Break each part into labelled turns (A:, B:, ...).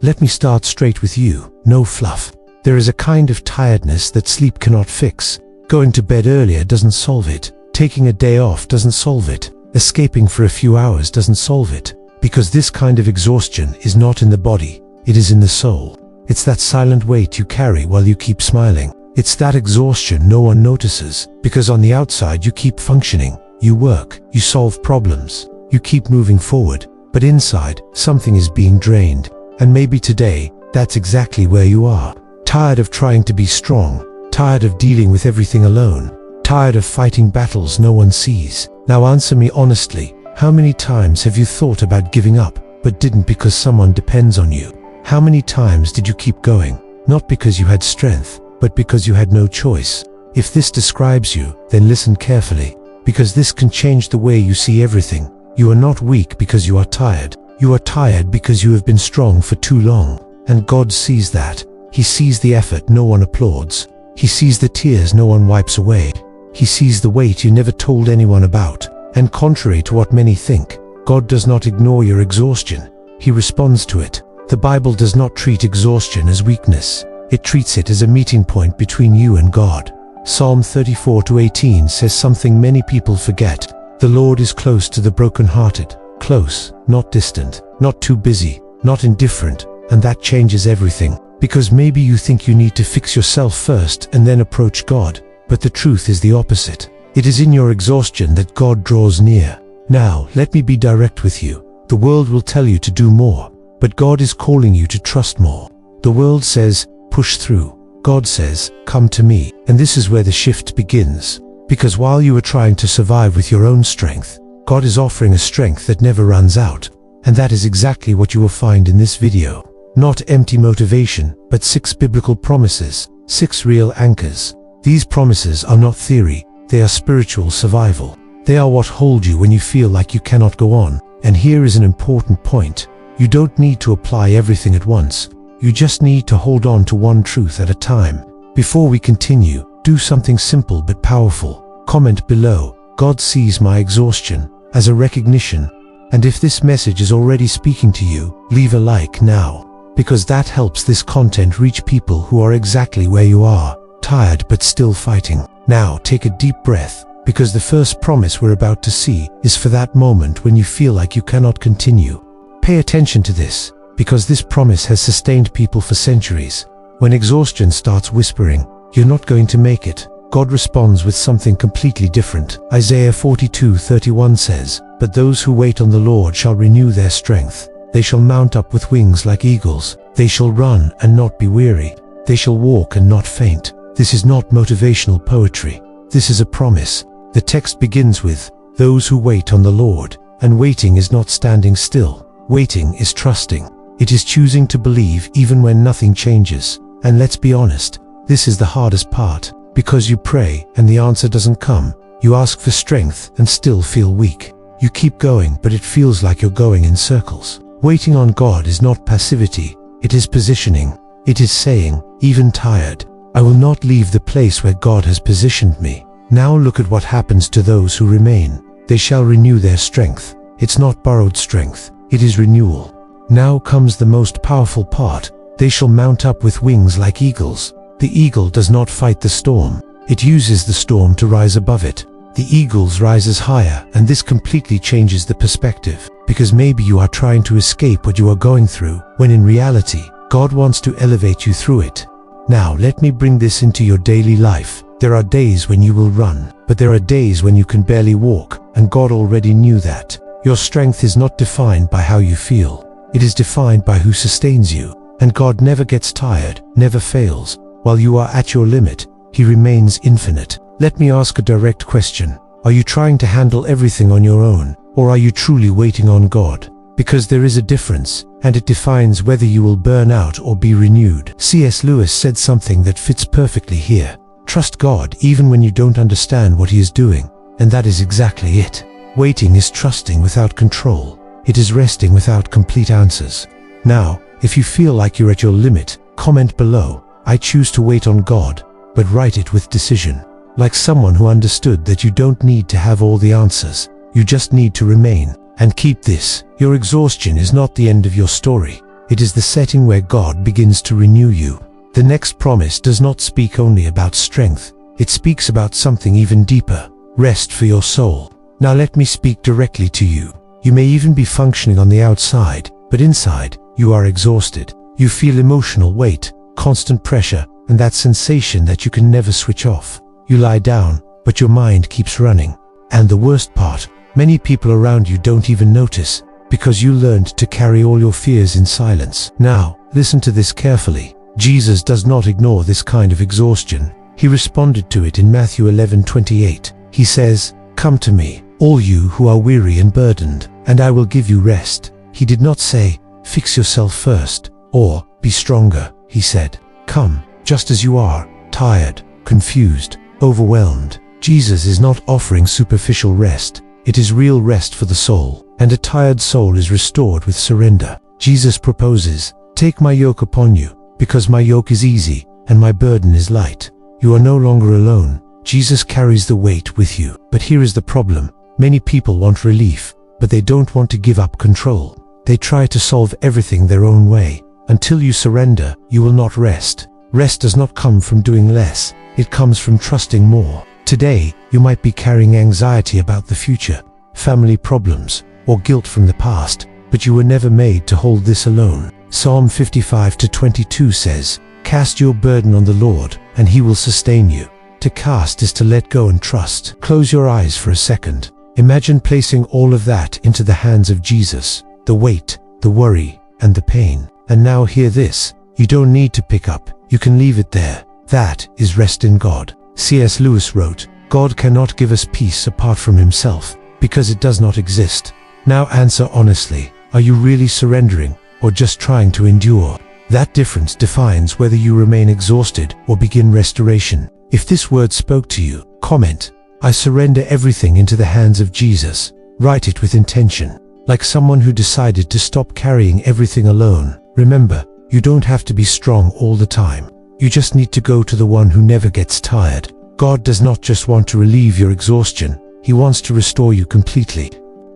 A: Let me start straight with you, no fluff. There is a kind of tiredness that sleep cannot fix. Going to bed earlier doesn't solve it. Taking a day off doesn't solve it. Escaping for a few hours doesn't solve it. Because this kind of exhaustion is not in the body, it is in the soul. It's that silent weight you carry while you keep smiling. It's that exhaustion no one notices, because on the outside you keep functioning, you work, you solve problems, you keep moving forward, but inside, something is being drained. And maybe today, that's exactly where you are. Tired of trying to be strong, tired of dealing with everything alone, tired of fighting battles no one sees. Now answer me honestly, how many times have you thought about giving up, but didn't because someone depends on you? How many times did you keep going, not because you had strength, but because you had no choice? If this describes you, then listen carefully, because this can change the way you see everything. You are not weak because you are tired. You are tired because you have been strong for too long. And God sees that. He sees the effort no one applauds. He sees the tears no one wipes away. He sees the weight you never told anyone about. And contrary to what many think, God does not ignore your exhaustion. He responds to it. The Bible does not treat exhaustion as weakness. It treats it as a meeting point between you and God. Psalm 34:18 says something many people forget. The Lord is close to the brokenhearted. Close, not distant, not too busy, not indifferent, and that changes everything. Because maybe you think you need to fix yourself first and then approach God, but the truth is the opposite. It is in your exhaustion that God draws near. Now, let me be direct with you. The world will tell you to do more, but God is calling you to trust more. The world says, push through. God says, come to me. And this is where the shift begins. Because while you are trying to survive with your own strength, God is offering a strength that never runs out. And that is exactly what you will find in this video. Not empty motivation, but 6 biblical promises, 6 real anchors. These promises are not theory, they are spiritual survival. They are what hold you when you feel like you cannot go on. And here is an important point. You don't need to apply everything at once. You just need to hold on to one truth at a time. Before we continue, do something simple but powerful. Comment below, God sees my exhaustion, as a recognition. And if this message is already speaking to you, leave a like now. Because that helps this content reach people who are exactly where you are, tired but still fighting. Now take a deep breath, because the first promise we're about to see is for that moment when you feel like you cannot continue. Pay attention to this, because this promise has sustained people for centuries. When exhaustion starts whispering, you're not going to make it, God responds with something completely different. Isaiah 42:31 says, but those who wait on the Lord shall renew their strength. They shall mount up with wings like eagles. They shall run and not be weary. They shall walk and not faint. This is not motivational poetry. This is a promise. The text begins with, those who wait on the Lord. And waiting is not standing still. Waiting is trusting. It is choosing to believe even when nothing changes. And let's be honest, this is the hardest part. Because you pray and the answer doesn't come. You ask for strength and still feel weak. You keep going, but it feels like you're going in circles. Waiting on God is not passivity. It is positioning. It is saying, even tired, I will not leave the place where God has positioned me. Now look at what happens to those who remain. They shall renew their strength. It's not borrowed strength. It is renewal. Now comes the most powerful part. They shall mount up with wings like eagles. The eagle does not fight the storm. It uses the storm to rise above it. The eagles rises higher, and this completely changes the perspective. Because maybe you are trying to escape what you are going through, when in reality, God wants to elevate you through it. Now let me bring this into your daily life. There are days when you will run, but there are days when you can barely walk, and God already knew that. Your strength is not defined by how you feel. It is defined by who sustains you. And God never gets tired, never fails. While you are at your limit, He remains infinite. Let me ask a direct question. Are you trying to handle everything on your own, or are you truly waiting on God? Because there is a difference, and it defines whether you will burn out or be renewed. C.S. Lewis said something that fits perfectly here. Trust God even when you don't understand what He is doing. And that is exactly it. Waiting is trusting without control. It is resting without complete answers. Now, if you feel like you're at your limit, comment below, I choose to wait on God, but write it with decision. Like someone who understood that you don't need to have all the answers. You just need to remain. And keep this, your exhaustion is not the end of your story. It is the setting where God begins to renew you. The next promise does not speak only about strength. It speaks about something even deeper: rest for your soul. Now let me speak directly to you. You may even be functioning on the outside, but inside, you are exhausted. You feel emotional weight, constant pressure, and that sensation that you can never switch off. You lie down, but your mind keeps running. And the worst part, many people around you don't even notice, because you learned to carry all your fears in silence. Now, listen to this carefully. Jesus does not ignore this kind of exhaustion. He responded to it in Matthew 11:28. He says, "Come to me, all you who are weary and burdened, and I will give you rest." He did not say, "Fix yourself first," or "Be stronger." He said, "Come, just as you are, tired, confused, overwhelmed." Jesus is not offering superficial rest. It is real rest for the soul, and a tired soul is restored with surrender. Jesus proposes, "Take my yoke upon you, because my yoke is easy, and my burden is light." You are no longer alone. Jesus carries the weight with you. But here is the problem. Many people want relief, but they don't want to give up control. They try to solve everything their own way. Until you surrender, you will not rest. Rest does not come from doing less. It comes from trusting more. Today, you might be carrying anxiety about the future, family problems, or guilt from the past, but you were never made to hold this alone. Psalm 55:22 says, "Cast your burden on the Lord, and He will sustain you." To cast is to let go and trust. Close your eyes for a second. Imagine placing all of that into the hands of Jesus. The weight, the worry, and the pain. And now hear this. You don't need to pick up. You can leave it there. That is rest in God. C.S. Lewis wrote, "God cannot give us peace apart from Himself, because it does not exist." Now answer honestly. Are you really surrendering, or just trying to endure? That difference defines whether you remain exhausted or begin restoration. If this word spoke to you, comment, "I surrender everything into the hands of Jesus." Write it with intention, like someone who decided to stop carrying everything alone. Remember, you don't have to be strong all the time. You just need to go to the one who never gets tired. God does not just want to relieve your exhaustion, He wants to restore you completely.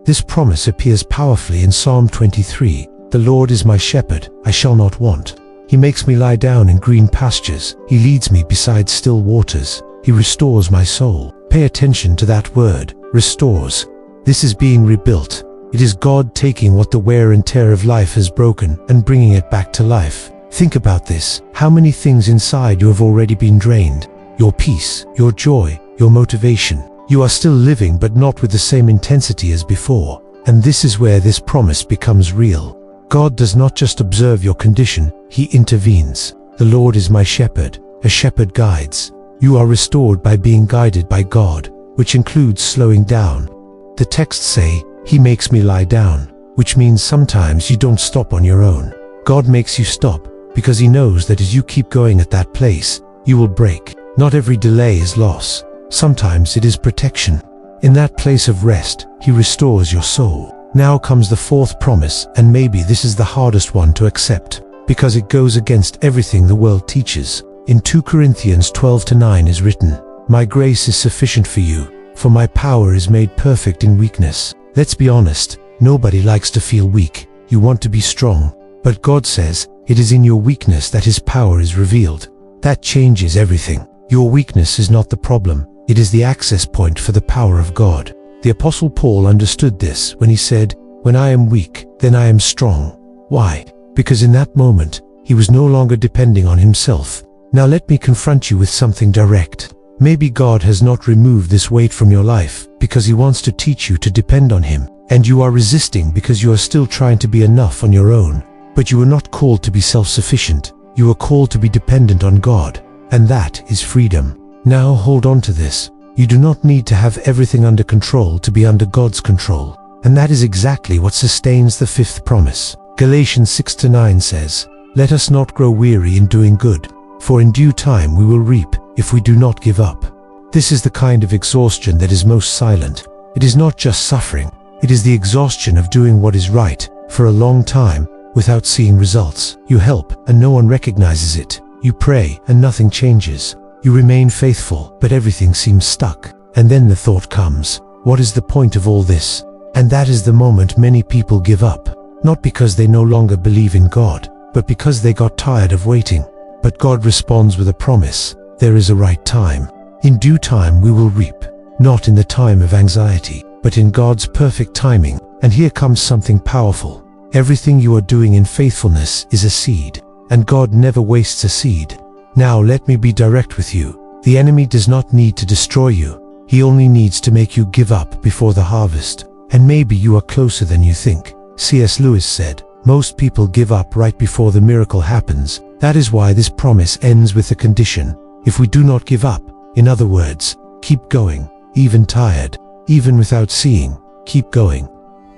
A: This promise appears powerfully in Psalm 23. "The Lord is my shepherd, I shall not want. He makes me lie down in green pastures. He leads me beside still waters. He restores my soul." Pay attention to that word, restores. This is being rebuilt. It is God taking what the wear and tear of life has broken and bringing it back to life. Think about this. How many things inside you have already been drained? Your peace, your joy, your motivation. You are still living, but not with the same intensity as before. And this is where this promise becomes real. God does not just observe your condition, He intervenes. "The Lord is my shepherd." A shepherd guides. You are restored by being guided by God, which includes slowing down. The texts say, "He makes me lie down," which means sometimes you don't stop on your own. God makes you stop, because He knows that as you keep going at that place, you will break. Not every delay is loss. Sometimes it is protection. In that place of rest, He restores your soul. Now comes the fourth promise, and maybe this is the hardest one to accept, because it goes against everything the world teaches. In 2 Corinthians 12:9 is written, "My grace is sufficient for you, for my power is made perfect in weakness." Let's be honest, nobody likes to feel weak. You want to be strong. But God says, it is in your weakness that His power is revealed. That changes everything. Your weakness is not the problem. It is the access point for the power of God. The Apostle Paul understood this when he said, "When I am weak, then I am strong." Why? Because in that moment, he was no longer depending on himself. Now let me confront you with something direct. Maybe God has not removed this weight from your life because He wants to teach you to depend on Him, and you are resisting because you are still trying to be enough on your own. But you are not called to be self-sufficient. You are called to be dependent on God, and that is freedom. Now hold on to this. You do not need to have everything under control to be under God's control. And that is exactly what sustains the fifth promise. Galatians 6:9 says, "Let us not grow weary in doing good, for in due time we will reap if we do not give up." This is the kind of exhaustion that is most silent. It is not just suffering. It is the exhaustion of doing what is right for a long time without seeing results. You help and no one recognizes it. You pray and nothing changes. You remain faithful, but everything seems stuck. And then the thought comes, what is the point of all this? And that is the moment many people give up. not because they no longer believe in God, but because they got tired of waiting. But God responds with a promise: there is a right time. In due time we will reap, not in the time of anxiety, but in God's perfect timing. And here comes something powerful. Everything you are doing in faithfulness is a seed, and God never wastes a seed. Now let me be direct with you. The enemy does not need to destroy you. He only needs to make you give up before the harvest. And maybe you are closer than you think. C.S. Lewis said, most people give up right before the miracle happens. That is why this promise ends with a condition. If we do not give up, in other words, keep going, even tired, even without seeing, keep going.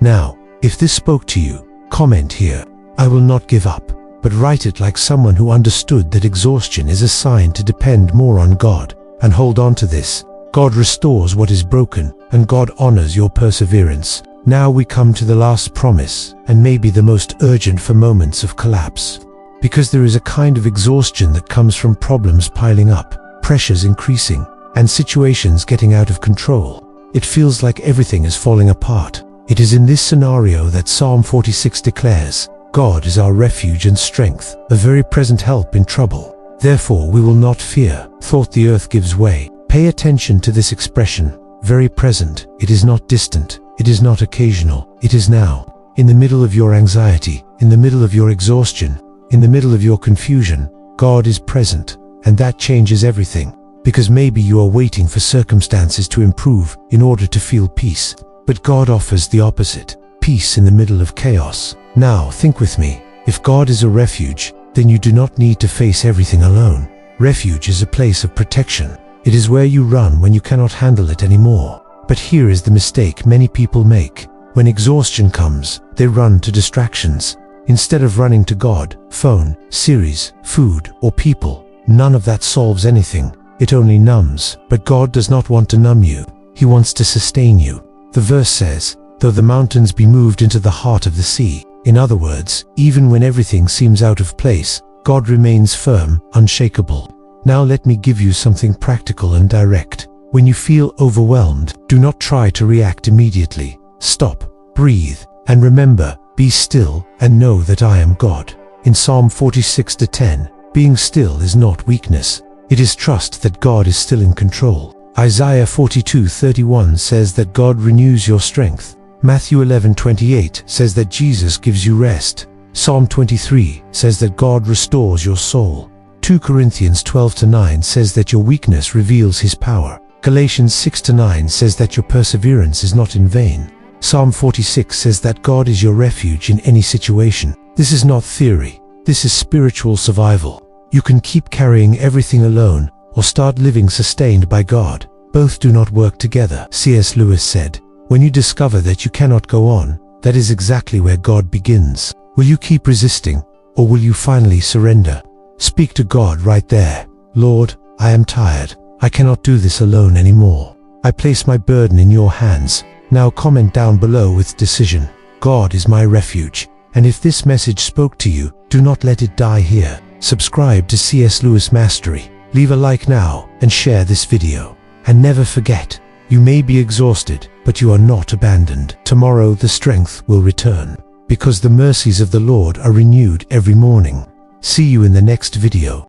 A: Now, if this spoke to you, comment here, I will not give up, but write it like someone who understood that exhaustion is a sign to depend more on God, and hold on to this. God restores what is broken, and God honors your perseverance. Now we come to the last promise, and maybe the most urgent for moments of collapse. Because there is a kind of exhaustion that comes from problems piling up, pressures increasing, and situations getting out of control. It feels like everything is falling apart. It is in this scenario that Psalm 46 declares, God is our refuge and strength, a very present help in trouble. Therefore we will not fear, though the earth gives way. Pay attention to this expression, very present. It is not distant, it is not occasional, it is now. In the middle of your anxiety, in the middle of your exhaustion, in the middle of your confusion, God is present, and that changes everything. Because maybe you are waiting for circumstances to improve in order to feel peace. But God offers the opposite, peace in the middle of chaos. Now think with me, if God is a refuge, then you do not need to face everything alone. Refuge is a place of protection. It is where you run when you cannot handle it anymore. But here is the mistake many people make. When exhaustion comes, they run to distractions. Instead of running to God, phone, series, food, or people. None of that solves anything. It only numbs. But God does not want to numb you. He wants to sustain you. The verse says, though the mountains be moved into the heart of the sea. In other words, even when everything seems out of place, God remains firm, unshakable. Now let me give you something practical and direct. When you feel overwhelmed, do not try to react immediately. Stop, breathe, and remember, be still and know that I am God. In Psalm 46:10, being still is not weakness. It is trust that God is still in control. Isaiah 42:31 says that God renews your strength. Matthew 11:28 says that Jesus gives you rest. Psalm 23 says that God restores your soul. 2 Corinthians 12:9 says that your weakness reveals His power. Galatians 6:9 says that your perseverance is not in vain. Psalm 46 says that God is your refuge in any situation. This is not theory. This is spiritual survival. You can keep carrying everything alone, or start living sustained by God. Both do not work together. C.S. Lewis said, when you discover that you cannot go on, that is exactly where God begins. Will you keep resisting, or will you finally surrender? Speak to God right there. Lord, I am tired. I cannot do this alone anymore. I place my burden in your hands. Now comment down below with decision. God is my refuge. And if this message spoke to you, do not let it die here. Subscribe to C.S. Lewis Mastery. Leave a like now and share this video. And never forget, you may be exhausted, but you are not abandoned. Tomorrow the strength will return, because the mercies of the Lord are renewed every morning. See you in the next video.